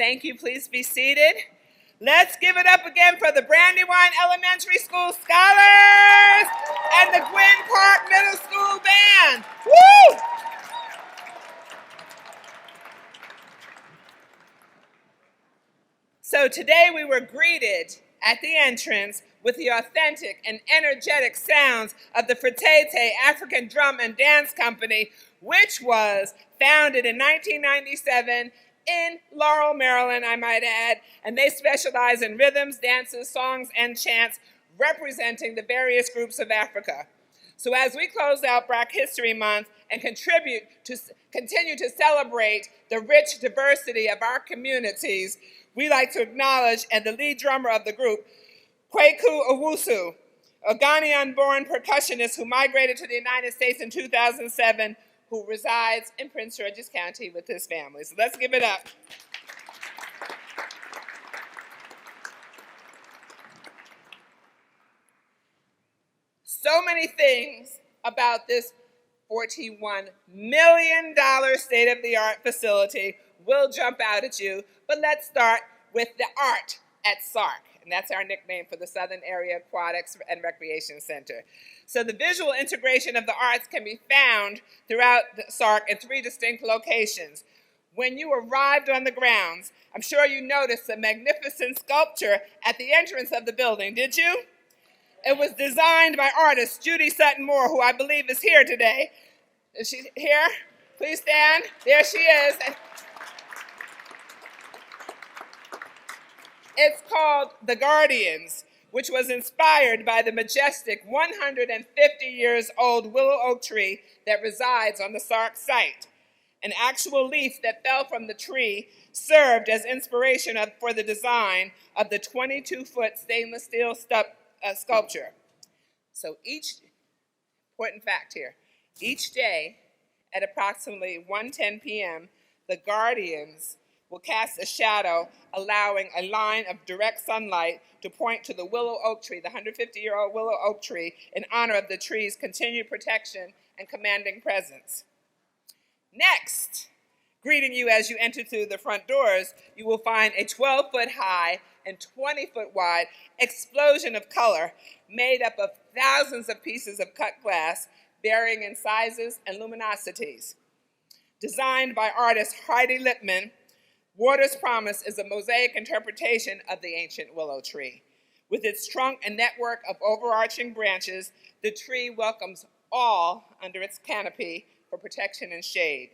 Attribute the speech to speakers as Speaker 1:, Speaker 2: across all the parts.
Speaker 1: Thank you. Please be seated. Let's give it up again for the Brandywine Elementary School Scholars and the Gwynn Park Middle School Band. Woo! So today we were greeted at the entrance with the authentic and energetic sounds of the Fratete African Drum and Dance Company, which was founded in 1997 in Laurel, Maryland, I might add, and they specialize in rhythms, dances, songs, and chants representing the various groups of Africa. So as we close out Black History Month and continue to celebrate the rich diversity of our communities, we like to acknowledge and the lead drummer of the group, Kwaku Owusu, a Ghanaian-born percussionist who migrated to the United States in 2007, who resides in Prince George's County with his family. So let's give it up. So many things about this $41 million state-of-the-art facility will jump out at you, but let's start with the art at SARC. And that's our nickname for the Southern Area Aquatics and Recreation Center. So the visual integration of the arts can be found throughout the SARC in 3 distinct locations. When you arrived on the grounds, I'm sure you noticed a magnificent sculpture at the entrance of the building, did you? It was designed by artist Judy Sutton Moore, who I believe is here today. Is she here? Please stand. There she is. It's called The Guardians, which was inspired by the majestic 150 years old willow oak tree that resides on the SARC site. An actual leaf that fell from the tree served as inspiration for the design of the 22-foot stainless steel sculpture. So important fact here, each day at approximately 1:10 p.m., the Guardians will cast a shadow, allowing a line of direct sunlight to point to the willow oak tree, the 150-year-old willow oak tree, in honor of the tree's continued protection and commanding presence. Next, greeting you as you enter through the front doors, you will find a 12-foot high and 20-foot wide explosion of color made up of thousands of pieces of cut glass varying in sizes and luminosities. Designed by artist Heidi Lippman, Water's Promise is a mosaic interpretation of the ancient willow tree. With its trunk and network of overarching branches, the tree welcomes all under its canopy for protection and shade.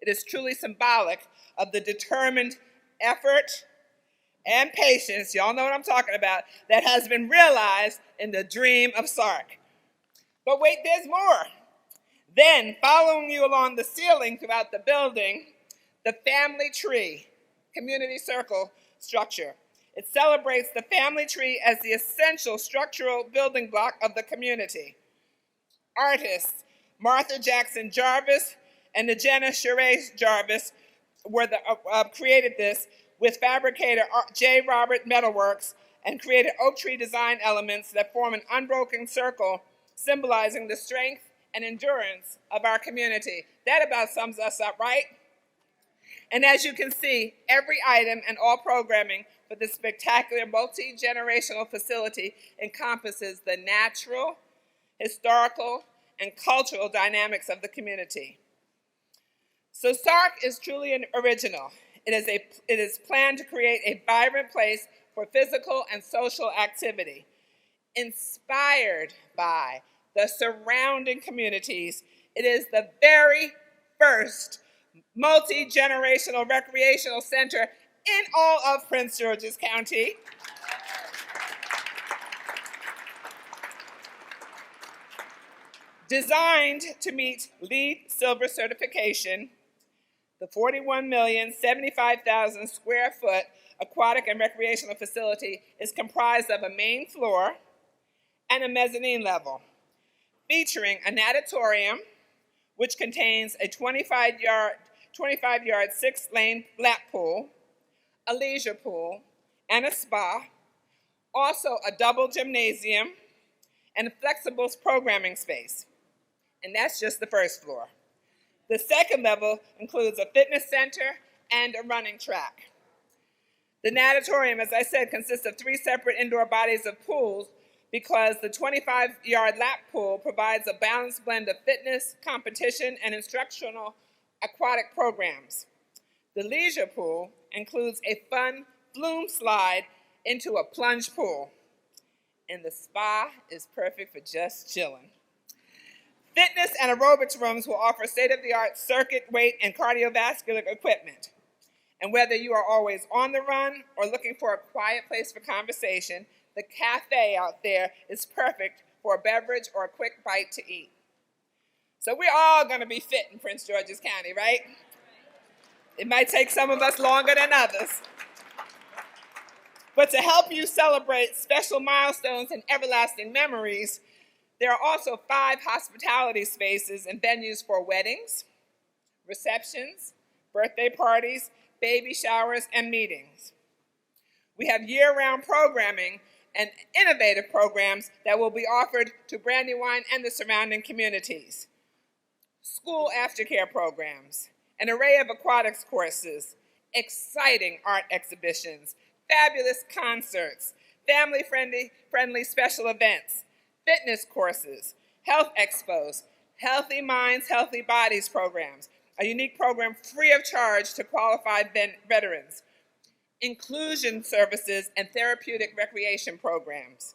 Speaker 1: It is truly symbolic of the determined effort and patience, y'all know what I'm talking about, that has been realized in the dream of SARC. But wait, there's more. Then, following you along the ceiling throughout the building, the family tree, community circle structure. It celebrates the family tree as the essential structural building block of the community. Artists Martha Jackson Jarvis and Jenna Sheree Jarvis created this with fabricator J. Robert Metalworks and created oak tree design elements that form an unbroken circle symbolizing the strength and endurance of our community. That about sums us up, right? And as you can see, every item and all programming for this spectacular multi-generational facility encompasses the natural, historical, and cultural dynamics of the community. So SARC is truly an original. It is planned to create a vibrant place for physical and social activity. Inspired by the surrounding communities, it is the very first multi-generational recreational center in all of Prince George's County. Designed to meet LEED Silver certification, the 41,075,000 square foot aquatic and recreational facility is comprised of a main floor and a mezzanine level, featuring a natatorium, which contains a 25-yard, 6-lane lap pool, a leisure pool, and a spa, also a double gymnasium, and a flexible programming space. And that's just the first floor. The second level includes a fitness center and a running track. The natatorium, as I said, consists of 3 separate indoor bodies of pools because the 25-yard lap pool provides a balanced blend of fitness, competition, and instructional aquatic programs. The leisure pool includes a fun flume slide into a plunge pool. And the spa is perfect for just chilling. Fitness and aerobics rooms will offer state-of-the-art circuit, weight, and cardiovascular equipment. And whether you are always on the run or looking for a quiet place for conversation, the cafe out there is perfect for a beverage or a quick bite to eat. So we're all going to be fit in Prince George's County, right? It might take some of us longer than others. But to help you celebrate special milestones and everlasting memories, there are also 5 hospitality spaces and venues for weddings, receptions, birthday parties, baby showers, and meetings. We have year-round programming and innovative programs that will be offered to Brandywine and the surrounding communities. School aftercare programs, an array of aquatics courses, exciting art exhibitions, fabulous concerts, family-friendly special events, fitness courses, health expos, Healthy Minds, Healthy Bodies programs, a unique program free of charge to qualified veterans, inclusion services and therapeutic recreation programs,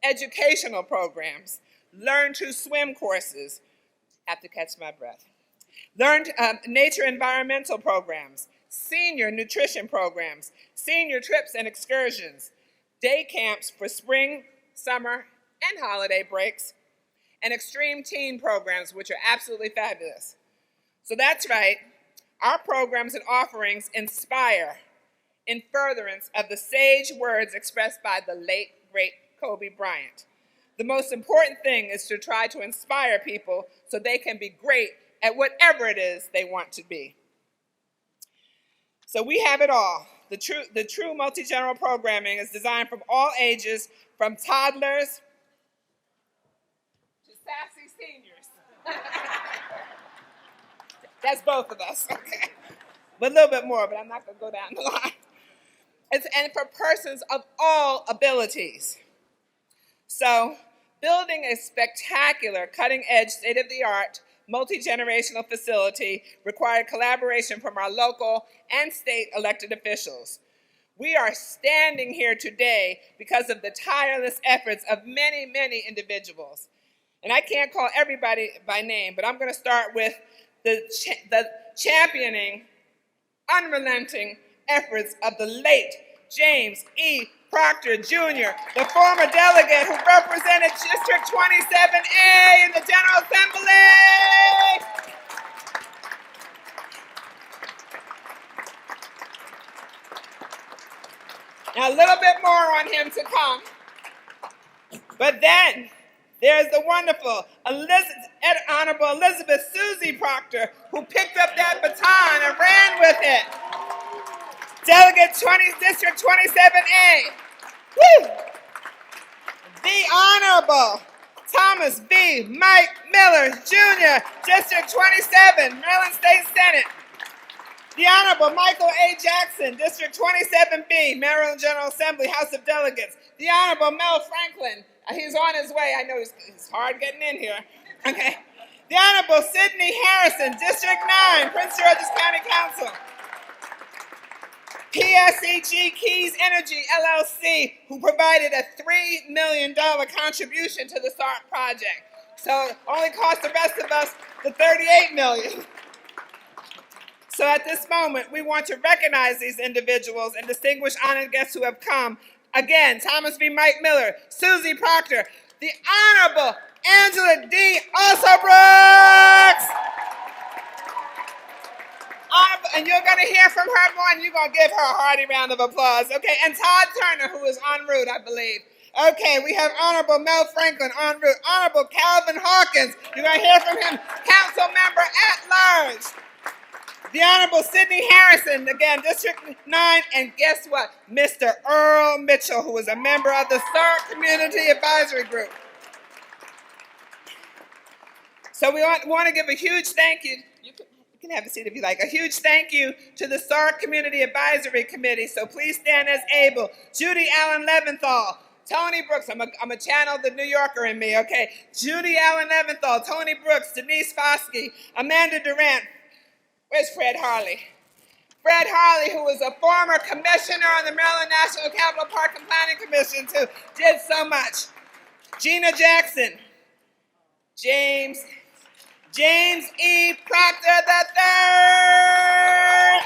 Speaker 1: educational programs, learn to swim courses, have to catch my breath, nature environmental programs, senior nutrition programs, senior trips and excursions, day camps for spring, summer, and holiday breaks, and extreme teen programs, which are absolutely fabulous. So that's right, our programs and offerings inspire in furtherance of the sage words expressed by the late, great Kobe Bryant. The most important thing is to try to inspire people so they can be great at whatever it is they want to be. So we have it all. The true multi-general programming is designed for all ages, from toddlers to sassy seniors. That's both of us, okay? But a little bit more, but I'm not going to go down the line. And for persons of all abilities. So, building a spectacular, cutting-edge, state-of-the-art, multi-generational facility required collaboration from our local and state elected officials. We are standing here today because of the tireless efforts of many, many individuals. And I can't call everybody by name, but I'm going to start with the championing, unrelenting efforts of the late James E. Proctor, Jr., the former delegate who represented District 27A in the General Assembly. Now, a little bit more on him to come. But then, there's the wonderful Honorable Elizabeth Susie Proctor, who picked up that baton and ran with it. Delegate District 27A. Woo! The Honorable Thomas B. Mike Miller, Jr., District 27, Maryland State Senate. The Honorable Michael A. Jackson, District 27B, Maryland General Assembly, House of Delegates. The Honorable Mel Franklin, he's on his way. I know it's hard getting in here. Okay. The Honorable Sidney Harrison, District 9, Prince George's County Council. PSEG Keys Energy, LLC, who provided a $3 million contribution to the SARC project. So only cost the rest of us the $38 million. So at this moment, we want to recognize these individuals and distinguished honored guests who have come. Again, Thomas B. Mike Miller, Susie Proctor, the Honorable Angela D. Alsobrooks. And you're going to hear from her more, and you're going to give her a hearty round of applause. Okay, and Todd Turner, who is en route, I believe. Okay, we have Honorable Mel Franklin en route. Honorable Calvin Hawkins, you're going to hear from him, council member at large. The Honorable Sidney Harrison, again, District 9, and guess what? Mr. Earl Mitchell, who is a member of the SARC Community Advisory Group. So we want to give a huge thank you. You can You can have a seat if you like. A huge thank you to the SARC Community Advisory Committee. So please stand as able. Judy Allen Leventhal, Tony Brooks. I'm a channel the New Yorker in me, okay? Judy Allen Leventhal, Tony Brooks, Denise Foskey, Amanda Durant. Where's Fred Harley? Fred Harley, who was a former commissioner on the Maryland National Capital Park and Planning Commission, who did so much. Gina Jackson, James E. Proctor III.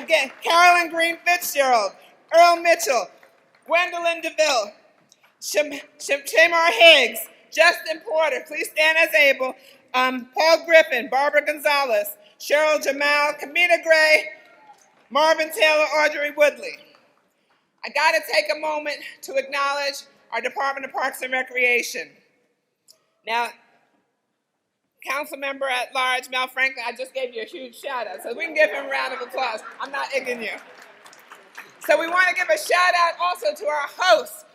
Speaker 1: Again, Carolyn Green Fitzgerald, Earl Mitchell, Gwendolyn DeVille, Shamar Higgs, Justin Porter, please stand as able, Paul Griffin, Barbara Gonzalez, Cheryl Jamal, Kamina Gray, Marvin Taylor, Audrey Woodley. I got to take a moment to acknowledge our Department of Parks and Recreation. Now, Council Member at Large, Mel Franklin, I just gave you a huge shout out, so we can give him a round of applause. I'm not igging you. So we want to give a shout out also to our hosts,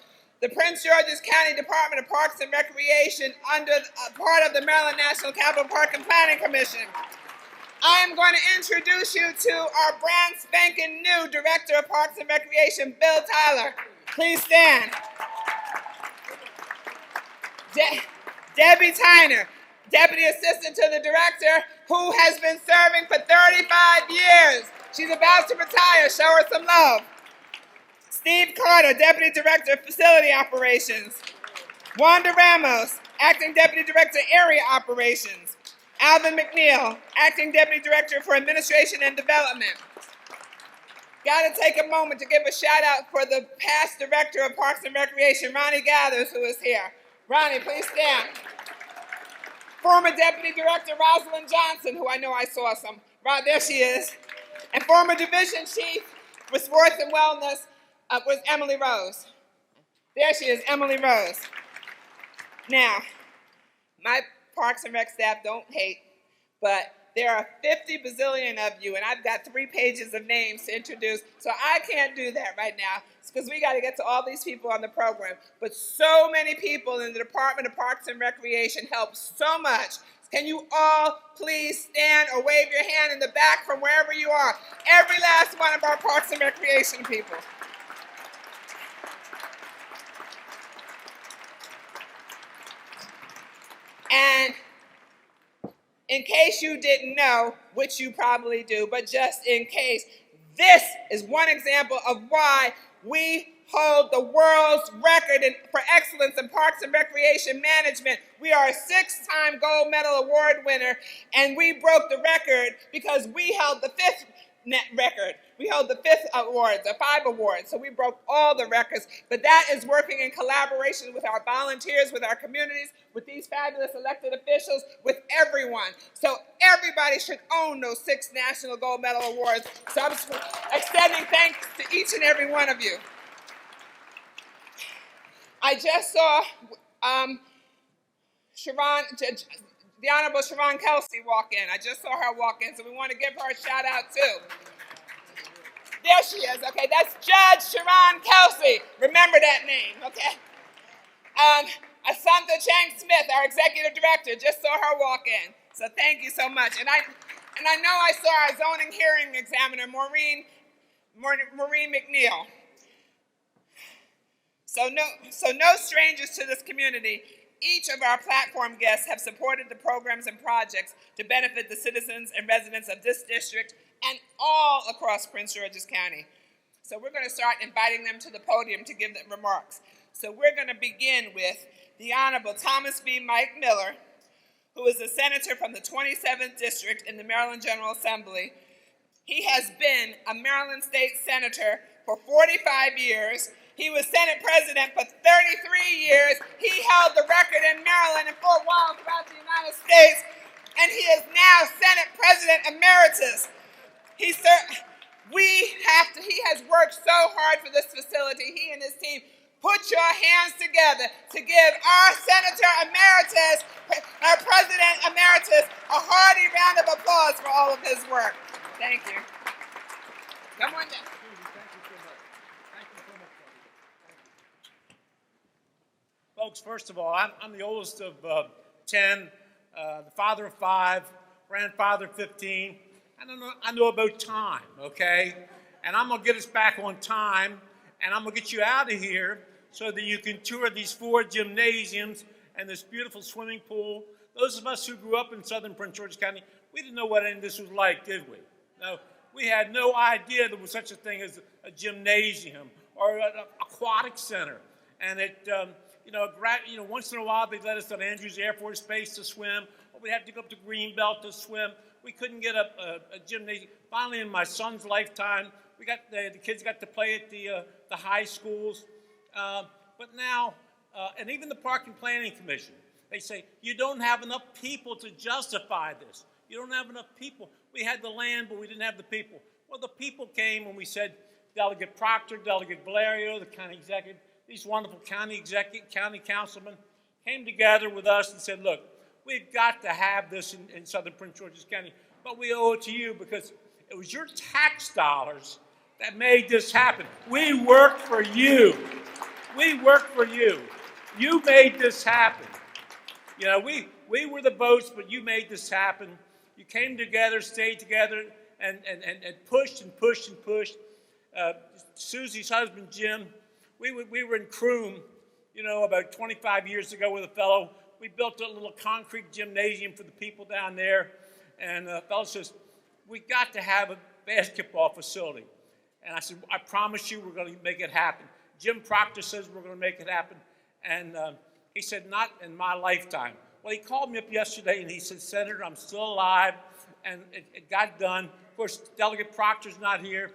Speaker 1: the Prince George's County Department of Parks and Recreation under part of the Maryland National Capital Park and Planning Commission. I am going to introduce you to our brand spanking new Director of Parks and Recreation, Bill Tyler. Please stand. Debbie Tyner, Deputy Assistant to the Director, who has been serving for 35 years. She's about to retire. Show her some love. Steve Carter, Deputy Director of Facility Operations. Wanda Ramos, Acting Deputy Director, Area Operations. Alvin McNeil, Acting Deputy Director for Administration and Development. Got to take a moment to give a shout out for the past Director of Parks and Recreation, Ronnie Gathers, who is here. Ronnie, please stand. Former Deputy Director, Rosalind Johnson, who I know I saw some. Right, there she is. And former Division Chief for Sports and Wellness was Emily Rose. There she is, Emily Rose. Now, my Parks and Rec staff don't hate, but there are 50 bazillion of you, and I've got 3 pages of names to introduce, so I can't do that right now. It's because we got to get to all these people on the program. But so many people in the Department of Parks and Recreation help so much. Can you all please stand or wave your hand in the back from wherever you are? Every last one of our Parks and Recreation people. And in case you didn't know, which you probably do, but just in case, this is one example of why we hold the world's record for excellence in Parks and Recreation Management. We are a 6-time gold medal award winner, and we broke the record because we held the 5th record. We held the 5th award, the 5 awards, so we broke all the records. But that is working in collaboration with our volunteers, with our communities, with these fabulous elected officials, with everyone. So everybody should own those 6 national gold medal awards. So I'm extending thanks to each and every one of you. I just saw the Honorable Sharon Kelsey walk in. I just saw her walk in, so we want to give her a shout out too. There she is, okay, that's Judge Sharon Kelsey. Remember that name, okay? Asantha Chang Smith, our Executive Director, just saw her walk in. So thank you so much. And I know I saw our zoning hearing examiner, Maureen McNeil. So no strangers to this community. Each of our platform guests have supported the programs and projects to benefit the citizens and residents of this district and all across Prince George's County. So we're going to start inviting them to the podium to give them remarks. So we're going to begin with the Honorable Thomas B. Mike Miller, who is a senator from the 27th District in the Maryland General Assembly. He has been a Maryland State Senator for 45 years. He was Senate President for 33 years. He held the record in Maryland and for a while throughout the United States. And he is now Senate President Emeritus. He has worked so hard for this facility, he and his team. Put your hands together to give our Senator Emeritus, our President Emeritus, a hearty round of applause for all of his work. Thank you. Come on down.
Speaker 2: Folks, first of all, I'm the oldest of 10 the father of 5, grandfather of 15. I know about time, okay? And I'm going to get us back on time, and I'm going to get you out of here so that you can tour these 4 gymnasiums and this beautiful swimming pool. Those of us who grew up in southern Prince George's County, we didn't know what any of this was like, did we? No, we had no idea there was such a thing as a gymnasium or an aquatic center. And it, once in a while they let us on Andrews Air Force Base to swim, or we'd have to go up to Greenbelt to swim. We couldn't get a gymnasium. Finally, in my son's lifetime, we got the kids got to play at the high schools. But now, and even the Park and Planning Commission, they say, you don't have enough people to justify this. You don't have enough people. We had the land, but we didn't have the people. Well, the people came when we said Delegate Proctor, Delegate Valerio, the county executive, these wonderful county councilmen came together with us and said, look, we've got to have this in southern Prince George's County, but we owe it to you because it was your tax dollars that made this happen. We worked for you. We worked for you. You made this happen. You know, we were the votes, but you made this happen. You came together, stayed together, and pushed and pushed and pushed. Susie's husband, Jim, we were in Croom, about 25 years ago with a fellow. We built a little concrete gymnasium for the people down there. And the fellow says, we got to have a basketball facility. And I said, I promise you we're going to make it happen. Jim Proctor says we're going to make it happen. And he said, not in my lifetime. Well, he called me up yesterday and he said, Senator, I'm still alive. And it got done. Of course, Delegate Proctor's not here.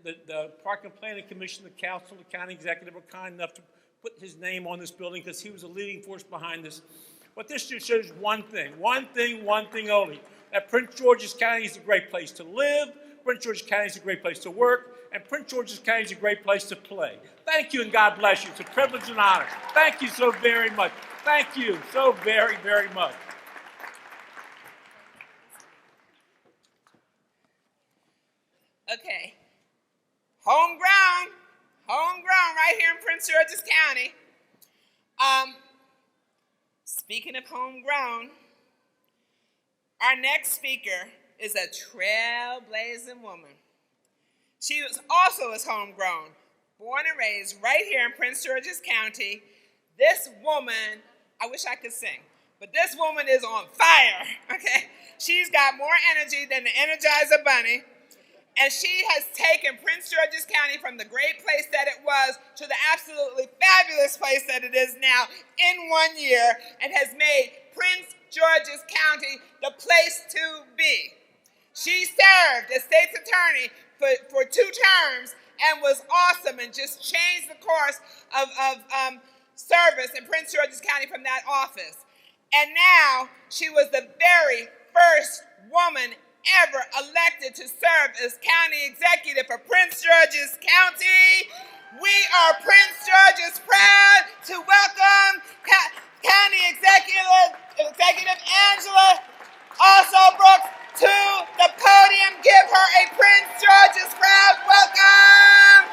Speaker 2: The Park and Planning Commission, the council, the county executive were kind enough to put his name on this building because he was a leading force behind this. But this just shows one thing only, that Prince George's County is a great place to live, Prince George's County is a great place to work, and Prince George's County is a great place to play. Thank you and God bless you. It's a privilege and honor. Thank you so very much. Thank you so very, very much.
Speaker 1: Okay. Homegrown right here in Prince George's County. Speaking of homegrown, our next speaker is a trailblazing woman. She was also as homegrown, born and raised right here in Prince George's County. This woman, I wish I could sing, but this woman is on fire, okay? She's got more energy than the Energizer Bunny. And she has taken Prince George's County from the great place that it was to the absolutely fabulous place that it is now in 1 year and has made Prince George's County the place to be. She served as state's attorney for 2 terms and was awesome and just changed the course of service in Prince George's County from that office. And now she was the very first woman ever elected to serve as county executive for Prince George's County. We are Prince George's proud to welcome County Executive Angela also Brooks to the podium. Give her a Prince George's proud welcome.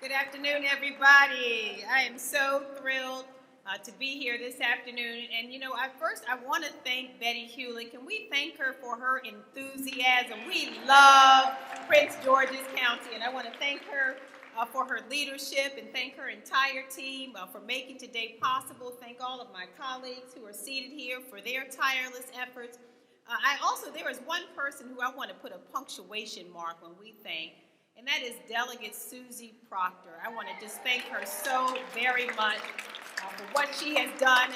Speaker 3: Good afternoon, everybody. I am so thrilled to be here this afternoon. And I want to thank Betty Hewlett. Can we thank her for her enthusiasm? We love Prince George's County, and I want to thank her for her leadership and thank her entire team for making today possible. Thank all of my colleagues who are seated here for their tireless efforts. There is one person who I want to put a punctuation mark when we thank, and that is Delegate Susie Proctor. I want to just thank her so very much for what she has done.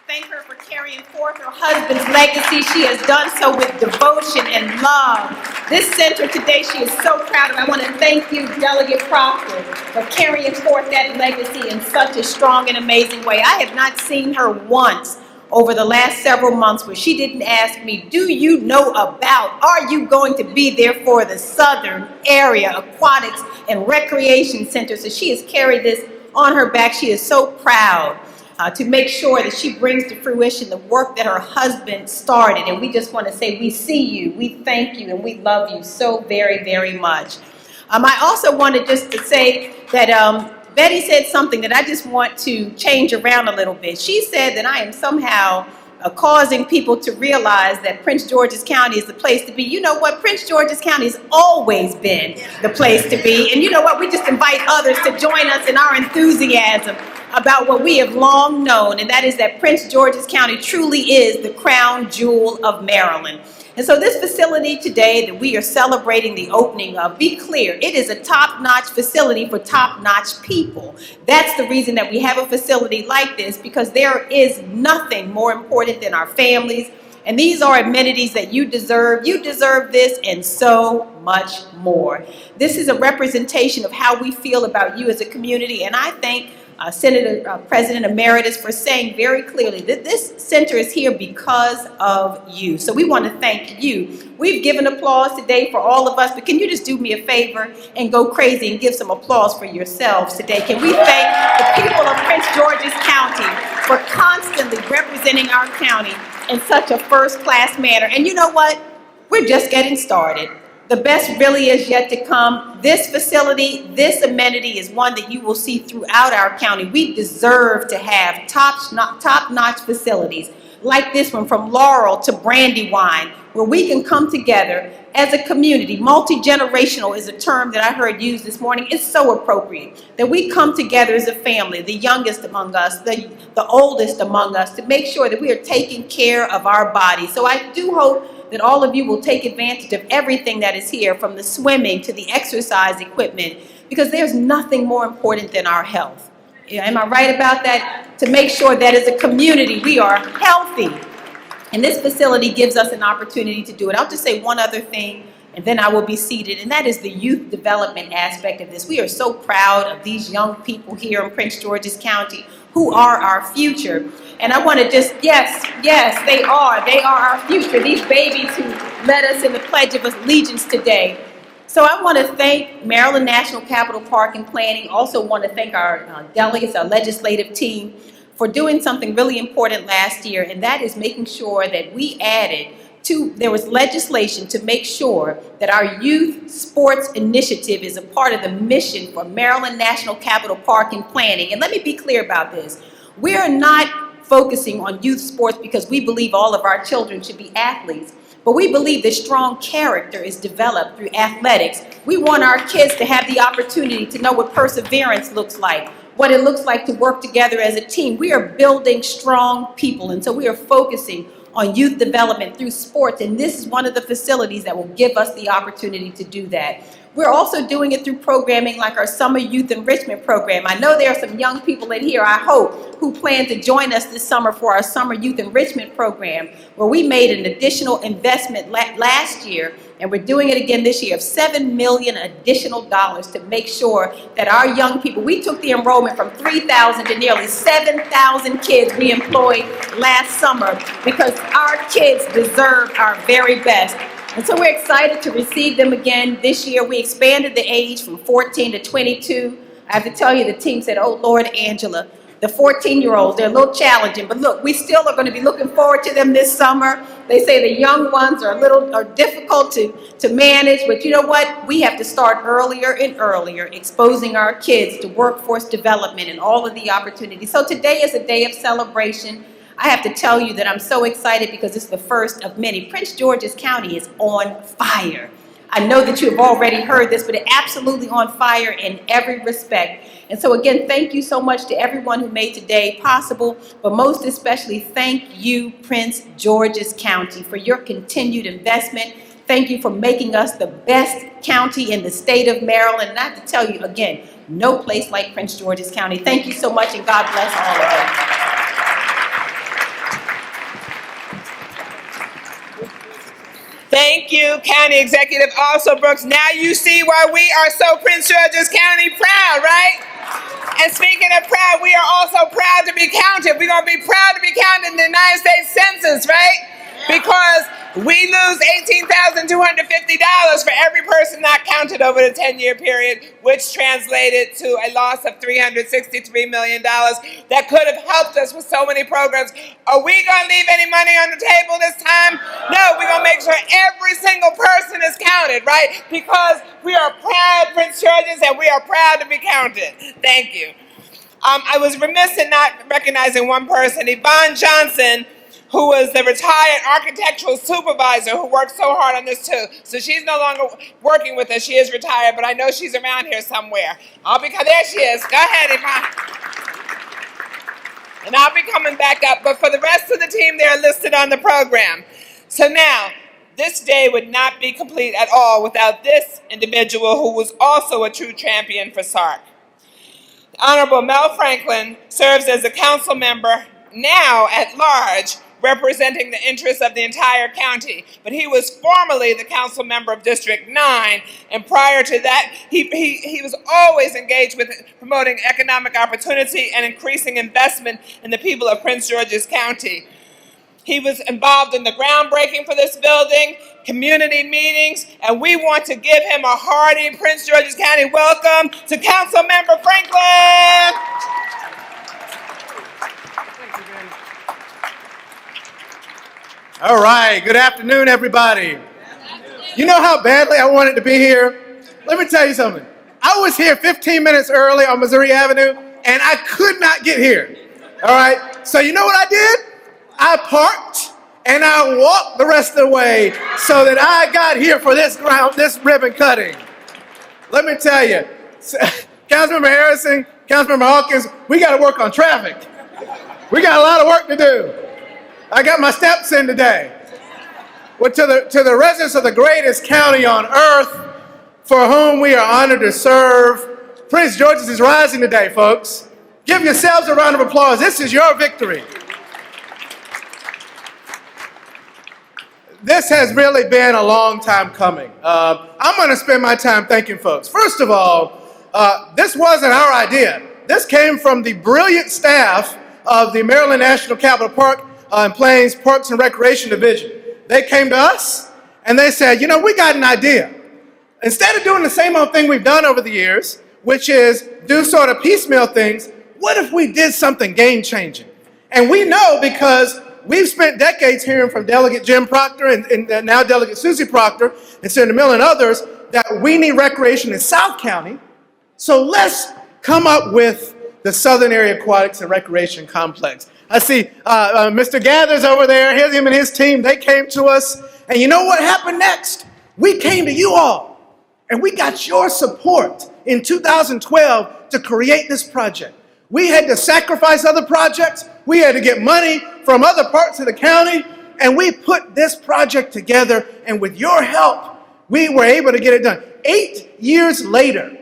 Speaker 3: Thank her for carrying forth her husband's legacy. She has done so with devotion and love. This center today, she is so proud of. I want to thank you, Delegate Proctor, for carrying forth that legacy in such a strong and amazing way. I have not seen her once over the last several months where she didn't ask me, do you know about, are you going to be there for the Southern Area Aquatics and Recreation Center? So she has carried this on her back. She is so proud to make sure that she brings to fruition the work that her husband started. And we just want to say we see you, we thank you, and we love you so very, very much. I also wanted just to say that Betty said something that I just want to change around a little bit. She said that I am somehow causing people to realize that Prince George's County is the place to be. You know what? Prince George's County has always been the place to be. And you know what? We just invite others to join us in our enthusiasm about what we have long known, and that is that Prince George's County truly is the crown jewel of Maryland. And so this facility today that we are celebrating the opening of, be clear, it is a top-notch facility for top-notch people. That's the reason that we have a facility like this, because there is nothing more important than our families. And these are amenities that you deserve. You deserve this and so much more. This is a representation of how we feel about you as a community, and I thank Senator President Emeritus for saying very clearly that this center is here because of you. So we want to thank you. We've given applause today for all of us, but can you just do me a favor and go crazy and give some applause for yourselves today? Can we thank the people of Prince George's County for constantly representing our county in such a first-class manner? And you know what? We're just getting started. The best really is yet to come. This facility, this amenity is one that you will see throughout our county. We deserve to have top-notch facilities like this one, from Laurel to Brandywine, where we can come together as a community. Multi-generational is a term that I heard used this morning. It's so appropriate that we come together as a family, the youngest among us, the oldest among us, to make sure that we are taking care of our bodies. So I do hope that all of you will take advantage of everything that is here, from the swimming to the exercise equipment, because there's nothing more important than our health. Am I right about that? To make sure that as a community we are healthy. And this facility gives us an opportunity to do it. I'll just say one other thing, and then I will be seated, and that is the youth development aspect of this. We are so proud of these young people here in Prince George's County who are our future. And I want to just, yes, they are our future, these babies who led us in the Pledge of Allegiance today. So I want to thank Maryland National Capital Park and Planning. Also want to thank our delegates, our legislative team, for doing something really important last year, and that is making sure that there was legislation to make sure that our youth sports initiative is a part of the mission for Maryland National Capital Park and Planning. And let me be clear about this. We are not focusing on youth sports because we believe all of our children should be athletes, but we believe that strong character is developed through athletics. We want our kids to have the opportunity to know what perseverance looks like, what it looks like to work together as a team. We are building strong people, and so we are focusing on youth development through sports, and this is one of the facilities that will give us the opportunity to do that. We're also doing it through programming like our Summer Youth Enrichment Program. I know there are some young people in here, I hope, who plan to join us this summer for our Summer Youth Enrichment Program, where we made an additional investment last year, and we're doing it again this year, of $7 million additional dollars to make sure that our young people, we took the enrollment from 3,000 to nearly 7,000 kids we employed last summer, because our kids deserve our very best. And so we're excited to receive them again this year. We expanded the age from 14 to 22. I have to tell you, the team said, oh, Lord, Angela, the 14-year-olds, they're a little challenging. But look, we still are going to be looking forward to them this summer. They say the young ones are difficult to manage. But you know what? We have to start earlier and earlier, exposing our kids to workforce development and all of the opportunities. So today is a day of celebration. I have to tell you that I'm so excited because it's the first of many. Prince George's County is on fire. I know that you have already heard this, but it's absolutely on fire in every respect. And so again, thank you so much to everyone who made today possible, but most especially thank you, Prince George's County, for your continued investment. Thank you for making us the best county in the state of Maryland. And I have to tell you again, no place like Prince George's County. Thank you so much, and God bless all of us.
Speaker 1: Thank you, County Executive Also Brooks. Now you see why we are so Prince George's County proud, right? And speaking of proud, we are also proud to be counted. We're going to be proud to be counted in the United States Census, right? Because We lose $18,250 for every person not counted over the 10-year period, which translated to a loss of $363 million that could have helped us with so many programs. Are we going to leave any money on the table this time? No, we're going to make sure every single person is counted, right? Because we are proud Prince Georgeans and we are proud to be counted. Thank you. I was remiss in not recognizing one person, Yvonne Johnson, who was the retired architectural supervisor who worked so hard on this too. So she's no longer working with us. She is retired, but I know she's around here somewhere. There she is. Go ahead, Yvonne. And I'll be coming back up. But for the rest of the team, they're listed on the program. So now, this day would not be complete at all without this individual who was also a true champion for SARC. The Honorable Mel Franklin serves as a council member now at large, representing the interests of the entire county. But he was formerly the council member of District 9, and prior to that, he was always engaged with promoting economic opportunity and increasing investment in the people of Prince George's County. He was involved in the groundbreaking for this building, community meetings, and we want to give him a hearty Prince George's County welcome to Council Member Franklin.
Speaker 4: All right, good afternoon, everybody. You know how badly I wanted to be here? Let me tell you something. I was here 15 minutes early on Missouri Avenue, and I could not get here. All right, so you know what I did? I parked, and I walked the rest of the way so that I got here for this ribbon cutting. Let me tell you, Councilmember Harrison, Councilmember Hawkins, we got to work on traffic. We got a lot of work to do. I got my steps in today. Well, to the residents of the greatest county on earth, for whom we are honored to serve, Prince George's is rising today, folks. Give yourselves a round of applause. This is your victory. This has really been a long time coming. I'm going to spend my time thanking folks. First of all, this wasn't our idea. This came from the brilliant staff of the Maryland National Capital Park and Plains Parks and Recreation Division. They came to us and they said, you know, we got an idea. Instead of doing the same old thing we've done over the years, which is do sort of piecemeal things, what if we did something game-changing? And we know because we've spent decades hearing from Delegate Jim Proctor and now Delegate Susie Proctor and Senator Miller and others that we need recreation in South County. So let's come up with the Southern Area Aquatics and Recreation Complex. I see Mr. Gathers over there. Here's him and his team. They came to us. And you know what happened next? We came to you all. And we got your support in 2012 to create this project. We had to sacrifice other projects. We had to get money from other parts of the county. And we put this project together. And with your help, we were able to get it done. 8 years later,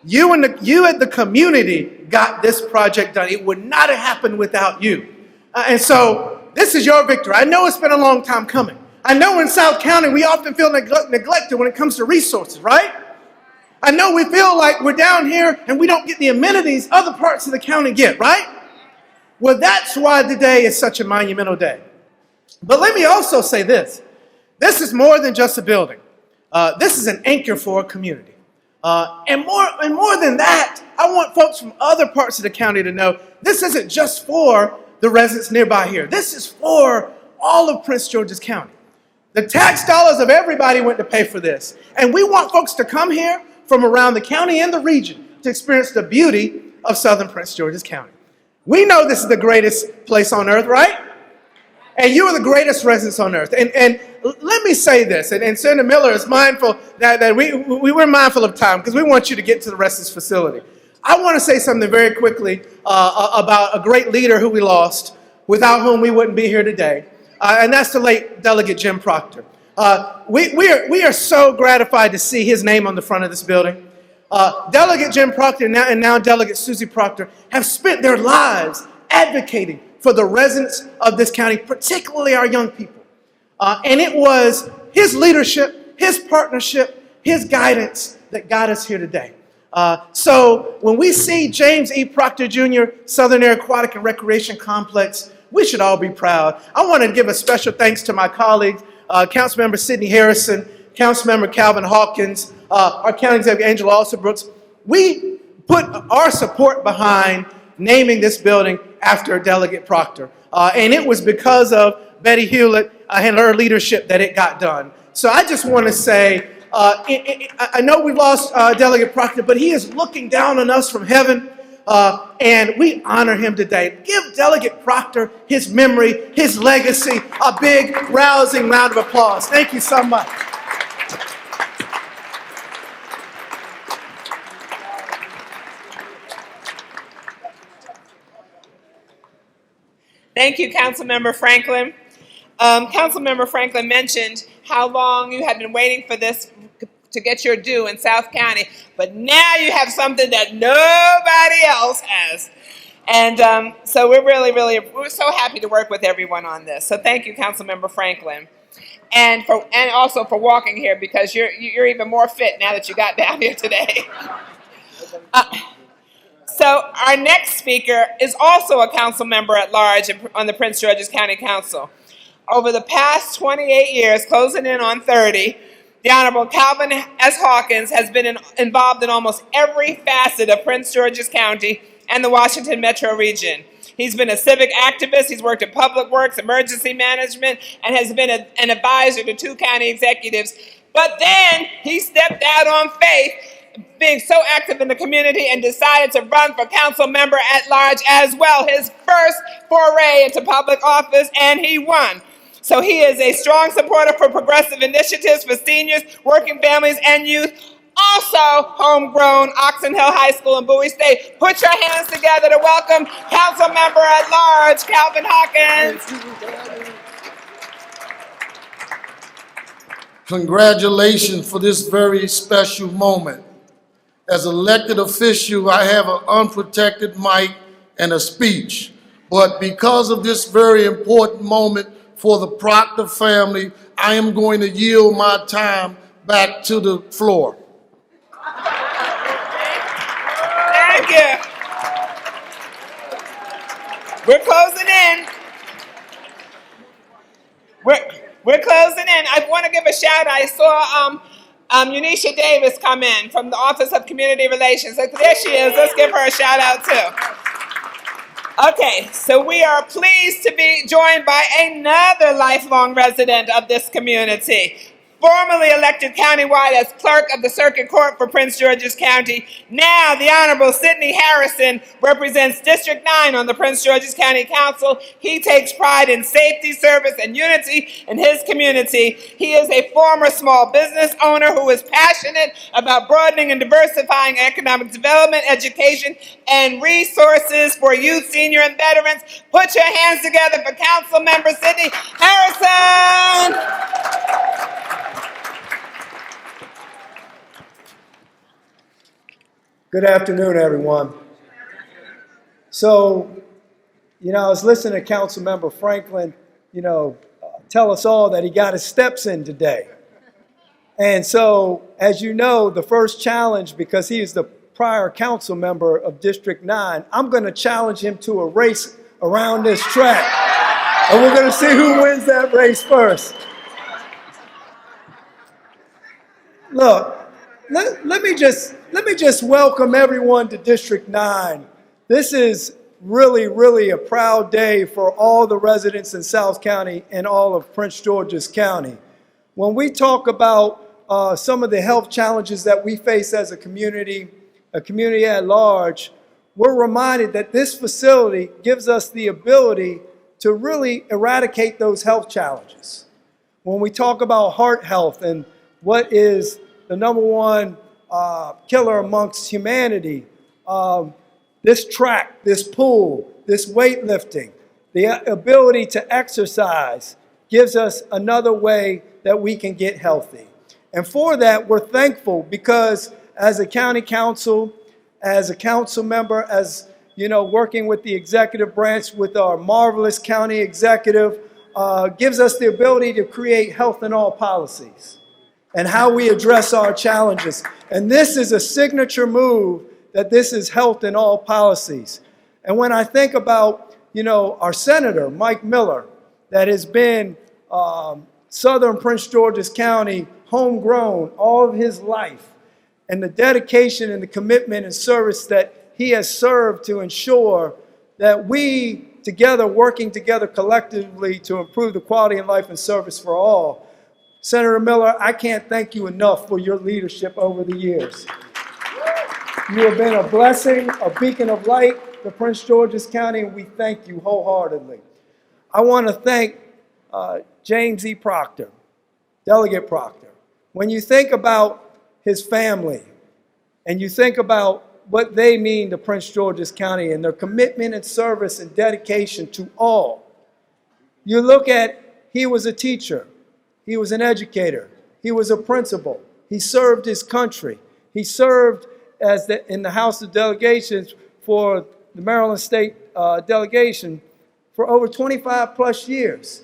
Speaker 4: you and the community got this project done. It would not have happened without you. And so this is your victory. I know it's been a long time coming. I know in South County we often feel neglected when it comes to resources, right? I know we feel like we're down here and we don't get the amenities other parts of the county get, right? Well, that's why today is such a monumental day. But let me also say this. This is more than just a building. This is an anchor for a community. And more than that, I want folks from other parts of the county to know this isn't just for the residents nearby here. This is for all of Prince George's County. The tax dollars of everybody went to pay for this. And we want folks to come here from around the county and the region to experience the beauty of Southern Prince George's County. We know this is the greatest place on earth, right? And you are the greatest residents on earth. And let me say this, and Senator Miller is mindful that we were mindful of time because we want you to get to the rest of this facility. I want to say something very quickly about a great leader who we lost, without whom we wouldn't be here today, and that's the late Delegate Jim Proctor. We are so gratified to see his name on the front of this building. Delegate Jim Proctor and now Delegate Susie Proctor have spent their lives advocating for the residents of this county, particularly our young people. And it was his leadership, his partnership, his guidance that got us here today. So when we see James E. Proctor Jr., Southern Air Aquatic and Recreation Complex, we should all be proud. I want to give a special thanks to my colleagues, Councilmember Sidney Harrison, Councilmember Calvin Hawkins, our County Executive Angela Alsobrooks, we put our support behind naming this building after Delegate Proctor. And it was because of Betty Hewlett and her leadership that it got done. So I just want to say, I know we've lost Delegate Proctor, but he is looking down on us from heaven, and we honor him today. Give Delegate Proctor his memory, his legacy, a big, rousing round of applause. Thank you so much.
Speaker 1: Thank you, Councilmember Franklin. Councilmember Franklin mentioned how long you had been waiting for this to get your due in South County, but now you have something that nobody else has. And so we're so happy to work with everyone on this. So thank you, Councilmember Franklin. And also for walking here, because you're even more fit now that you got down here today. So our next speaker is also a council member at large on the Prince George's County Council. Over the past 28 years, closing in on 30, the Honorable Calvin S. Hawkins has been involved in almost every facet of Prince George's County and the Washington metro region. He's been a civic activist, he's worked in public works, emergency management, and has been an advisor to 2 county executives. But then he stepped out on faith, being so active in the community, and decided to run for council member at large as well, his first foray into public office, and he won. So he is a strong supporter for progressive initiatives for seniors, working families, and youth. Also homegrown Oxon Hill High School in Bowie State. Put your hands together to welcome council member at large, Calvin Hawkins.
Speaker 5: Congratulations for this very special moment. As elected official, I have an unprotected mic and a speech. But because of this very important moment for the Proctor family, I am going to yield my time back to the floor.
Speaker 1: Thank you. We're closing in. We're closing in. I want to give a shout out. I saw Unisha Davis come in from the Office of Community Relations. So there she is. Let's give her a shout out too. Okay, so we are pleased to be joined by another lifelong resident of this community. Formerly elected countywide as clerk of the Circuit Court for Prince George's County, now the Honorable Sidney Harrison represents District 9 on the Prince George's County Council. He takes pride in safety, service, and unity in his community. He is a former small business owner who is passionate about broadening and diversifying economic development, education, and resources for youth, senior, and veterans. Put your hands together for Council Member Sidney Harrison.
Speaker 6: Good afternoon, everyone. So, I was listening to Councilmember Franklin, tell us all that he got his steps in today. And so, as you know, the first challenge, because he is the prior council member of District 9, I'm going to challenge him to a race around this track. And we're going to see who wins that race first. Look, let me just welcome everyone to District 9. This is really a proud day for all the residents in South County and all of Prince George's County. When we talk about some of the health challenges that we face as a community at large, we're reminded that this facility gives us the ability to really eradicate those health challenges. When we talk about heart health and what is the number one killer amongst humanity, this track, this pool, this weightlifting, the ability to exercise gives us another way that we can get healthy. And for that, we're thankful because as a county council, as a council member, as working with the executive branch with our marvelous county executive, gives us the ability to create health in all policies and how we address our challenges. And this is a signature move that this is health in all policies. And when I think about, our Senator, Mike Miller, that has been Southern Prince George's County, homegrown all of his life, and the dedication and the commitment and service that he has served to ensure that we together, working together collectively to improve the quality of life and service for all. Senator Miller, I can't thank you enough for your leadership over the years. You have been a blessing, a beacon of light to Prince George's County, and we thank you wholeheartedly. I want to thank James E. Proctor, Delegate Proctor. When you think about his family and you think about what they mean to Prince George's County and their commitment and service and dedication to all, you look at, he was a teacher, he was an educator, he was a principal, he served his country, he served in the House of Delegations for the Maryland State delegation for over 25 plus years.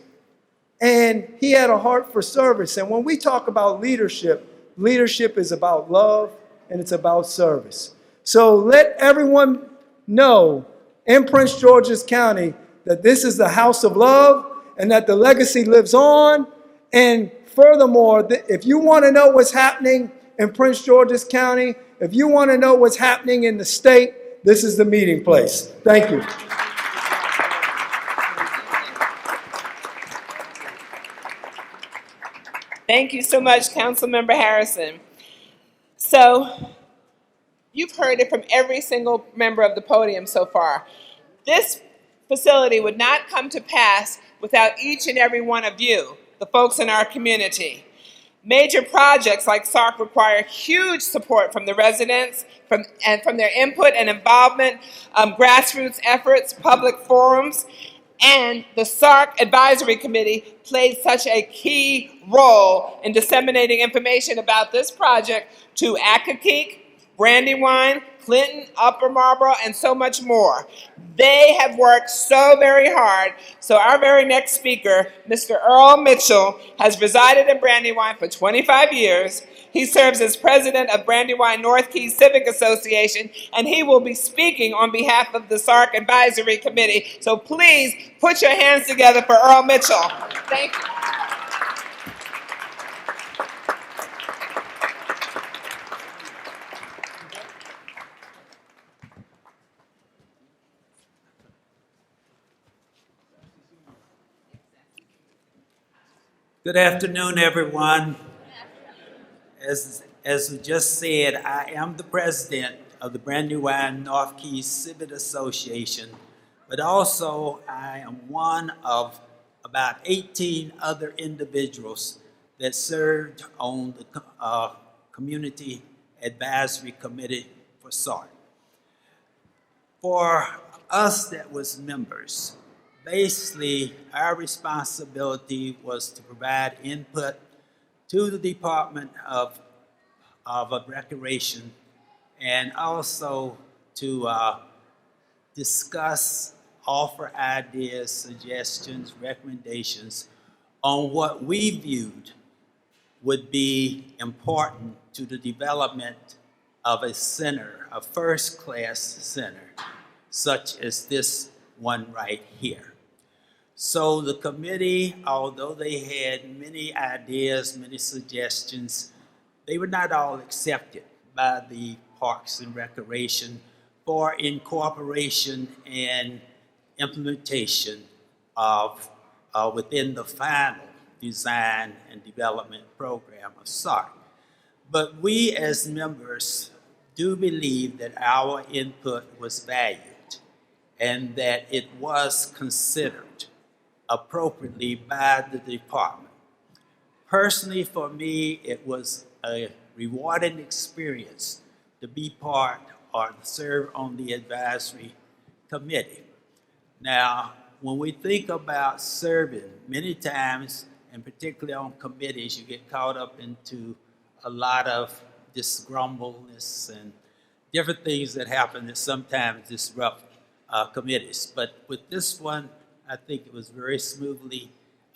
Speaker 6: And he had a heart for service. And when we talk about leadership, leadership is about love and it's about service. So let everyone know in Prince George's County that this is the house of love and that the legacy lives on. And furthermore, if you want to know what's happening in Prince George's County, if you want to know what's happening in the state, this is the meeting place. Thank you.
Speaker 1: Thank you so much, Councilmember Harrison. So, you've heard it from every single member of the podium so far. This facility would not come to pass without each and every one of you, the folks in our community. Major projects like SARC require huge support from the residents and from their input and involvement, grassroots efforts, public forums, and the SARC Advisory Committee played such a key role in disseminating information about this project to Aquatics, Brandywine, Clinton, Upper Marlboro, and so much more. They have worked so very hard. So our very next speaker, Mr. Earl Mitchell, has resided in Brandywine for 25 years. He serves as president of Brandywine North Keys Civic Association, and he will be speaking on behalf of the SARC Advisory Committee. So please put your hands together for Earl Mitchell. Thank you.
Speaker 7: Good afternoon, everyone. As we just said, I am the president of the Brandywine North Keys Civic Association, but also I am one of about 18 other individuals that served on the Community Advisory Committee for SARC. For us that was members, basically, our responsibility was to provide input to the Department of Recreation and also to discuss, offer ideas, suggestions, recommendations on what we viewed would be important to the development of a center, a first-class center, such as this one right here. So the committee, although they had many ideas, many suggestions, they were not all accepted by the Parks and Recreation for incorporation and implementation of within the final design and development program of SARC. But we as members do believe that our input was valued and that it was considered appropriately by the department. Personally, for me, it was a rewarding experience to be part or to serve on the advisory committee. Now, when we think about serving, many times, and particularly on committees, you get caught up into a lot of disgrumbleness and different things that happen that sometimes disrupt committees. But with this one, I think it was very smoothly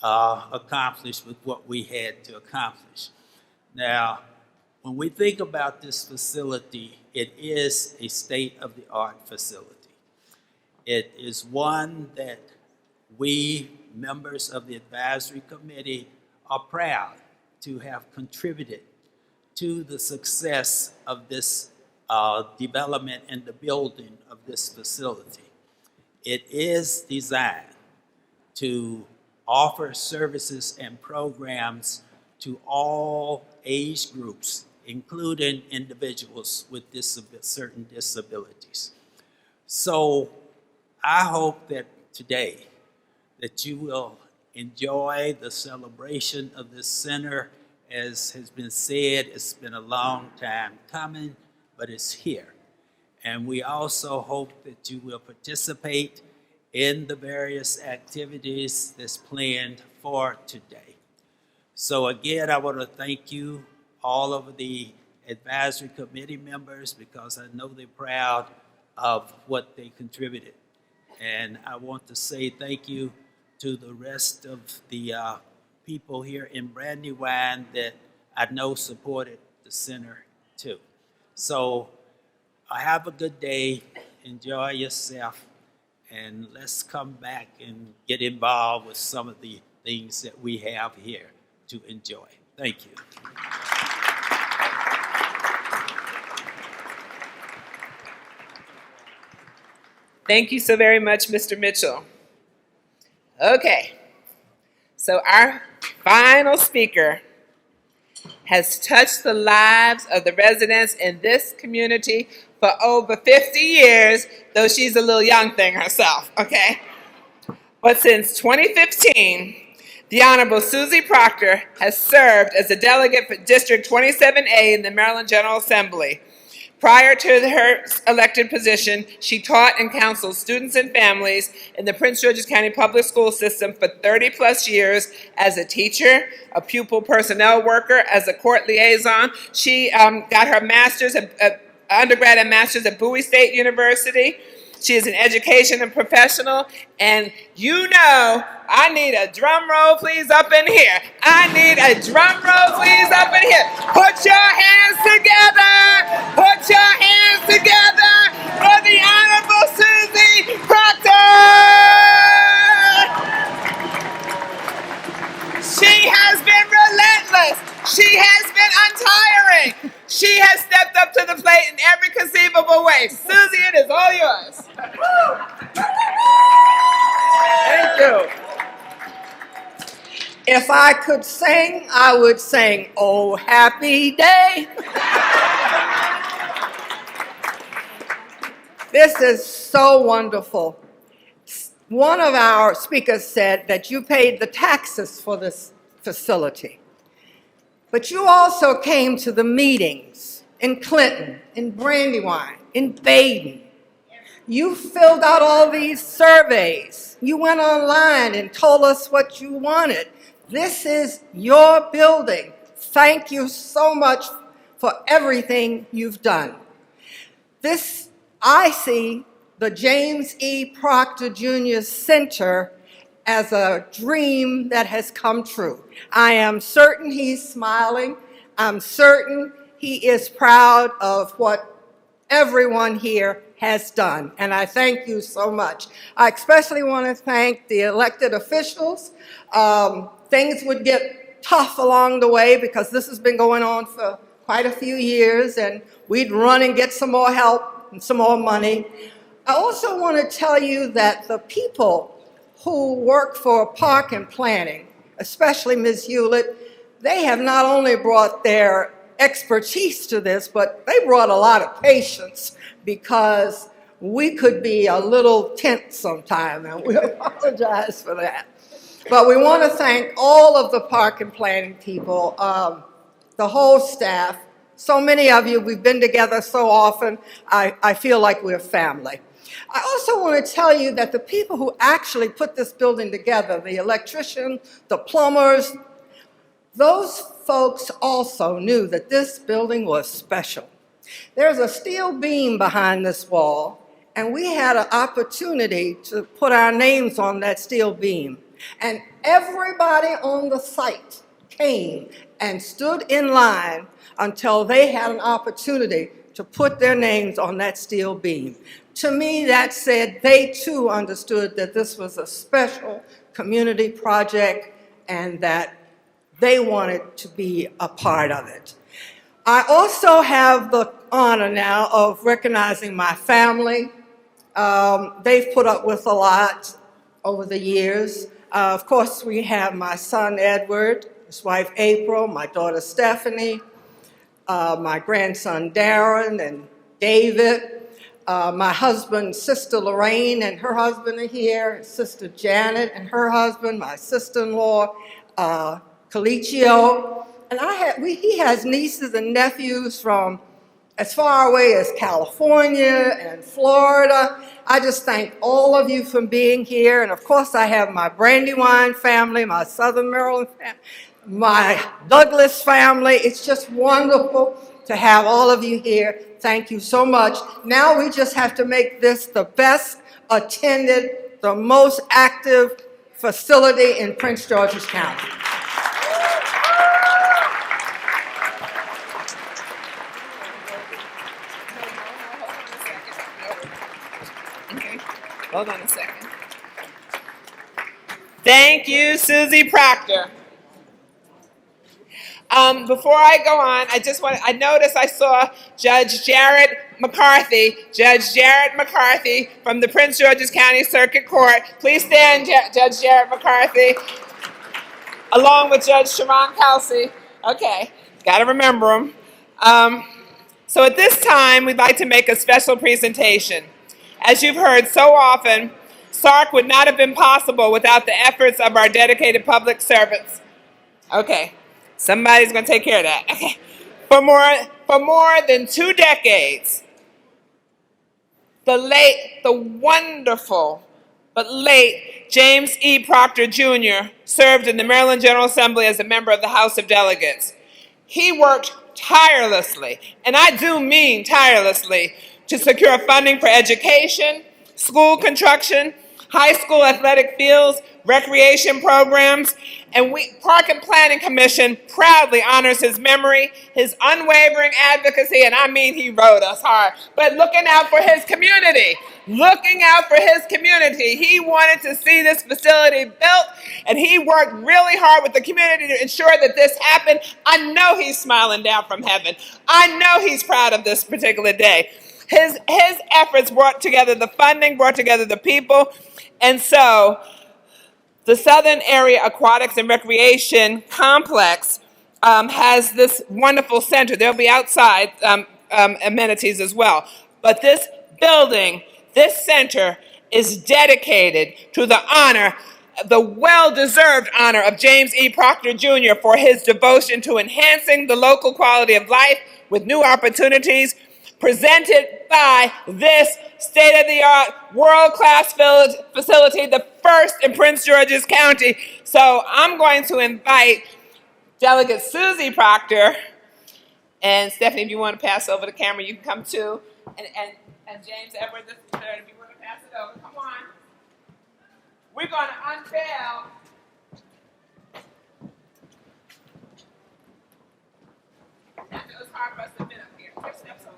Speaker 7: accomplished with what we had to accomplish. Now, when we think about this facility, it is a state-of-the-art facility. It is one that we, members of the advisory committee, are proud to have contributed to the success of this development and the building of this facility. It is designed to offer services and programs to all age groups, including individuals with certain disabilities. So I hope that today that you will enjoy the celebration of this center. As has been said, it's been a long time coming, but it's here. And we also hope that you will participate in the various activities that's planned for today. So again, I want to thank you, all of the advisory committee members, because I know they're proud of what they contributed. And I want to say thank you to the rest of the people here in Brandywine that I know supported the center too. So have a good day, enjoy yourself, and let's come back and get involved with some of the things that we have here to enjoy. Thank you.
Speaker 1: Thank you so very much, Mr. Mitchell. Okay, so our final speaker has touched the lives of the residents in this community for over 50 years, though she's a little young thing herself, okay? But since 2015, the Honorable Susie Proctor has served as a delegate for District 27A in the Maryland General Assembly. Prior to her elected position, she taught and counseled students and families in the Prince George's County Public School System for 30 plus years as a teacher, a pupil personnel worker, as a court liaison. She got her master's, undergrad and master's at Bowie State University. She is an education and professional, and you know, I need a drum roll, please, up in here. I need a drum roll, please, up in here. Put your hands together. Put your hands together for the Honorable Susie Proctor. She has been relentless. She has been untiring. She has stepped up to the plate in every conceivable way. Susie, it is all yours.
Speaker 8: Thank you. If I could sing, I would sing, "Oh, happy day." This is so wonderful. One of our speakers said that you paid the taxes for this facility. But you also came to the meetings in Clinton, in Brandywine, in Baden. You filled out all these surveys. You went online and told us what you wanted. This is your building. Thank you so much for everything you've done. I see the James E. Proctor Jr. Center as a dream that has come true. I am certain he's smiling. I'm certain he is proud of what everyone here has done, and I thank you so much. I especially want to thank the elected officials. Things would get tough along the way because this has been going on for quite a few years, and we'd run and get some more help and some more money. I also want to tell you that the people who work for park and planning, especially Ms. Hewlett, they have not only brought their expertise to this, but they brought a lot of patience because we could be a little tense sometime, and we apologize for that. But we want to thank all of the park and planning people, the whole staff. So many of you, we've been together so often, I feel like we're family. I also want to tell you that the people who actually put this building together, the electricians, the plumbers, those folks also knew that this building was special. There's a steel beam behind this wall, and we had an opportunity to put our names on that steel beam. And everybody on the site came and stood in line until they had an opportunity to put their names on that steel beam. To me, that said they too understood that this was a special community project and that They wanted to be a part of it. I also have the honor now of recognizing my family. They've put up with a lot over the years. Of course, we have my son Edward, his wife April, my daughter Stephanie, my grandson Darren and David, my husband, Sister Lorraine and her husband are here, Sister Janet and her husband, my sister-in-law, Calicio. And he has nieces and nephews from as far away as California and Florida. I just thank all of you for being here. And of course, I have my Brandywine family, my Southern Maryland family, my Douglas family. It's just wonderful to have all of you here. Thank you so much. Now we just have to make this the best attended, the most active facility in Prince George's County.
Speaker 1: Hold on a second. Thank you, Susie Proctor. Before I go on, I noticed I saw Judge Jarrett McCarthy from the Prince George's County Circuit Court. Please stand, Judge Jarrett McCarthy, along with Judge Sharon Kelsey. Okay, got to remember them. So at this time, we'd like to make a special presentation. As you've heard so often, SARC would not have been possible without the efforts of our dedicated public servants. Okay, somebody's going to take care of that. Okay. For more than 2 decades, the wonderful but late James E. Proctor Jr. served in the Maryland General Assembly as a member of the House of Delegates. He worked tirelessly, and I do mean tirelessly, to secure funding for education, school construction, high school athletic fields, recreation programs, and Park and Planning Commission proudly honors his memory, his unwavering advocacy, and I mean he rode us hard, but looking out for his community. Looking out for his community. He wanted to see this facility built, and he worked really hard with the community to ensure that this happened. I know he's smiling down from heaven. I know he's proud of this particular day. His efforts brought together the funding, brought together the people, and so the Southern Area Aquatics and Recreation Complex has this wonderful center. There'll be outside amenities as well. But this building, this center, is dedicated to the honor, the well-deserved honor of James E. Proctor Jr. for his devotion to enhancing the local quality of life with new opportunities presented by this state-of-the-art, world-class facility, the first in Prince George's County. So I'm going to invite Delegate Susie Proctor, and Stephanie, if you want to pass over the camera, you can come too, and James Edward III, if you want to pass it over, come on. We're going to unveil it was hard for us to fit up here. Take steps over.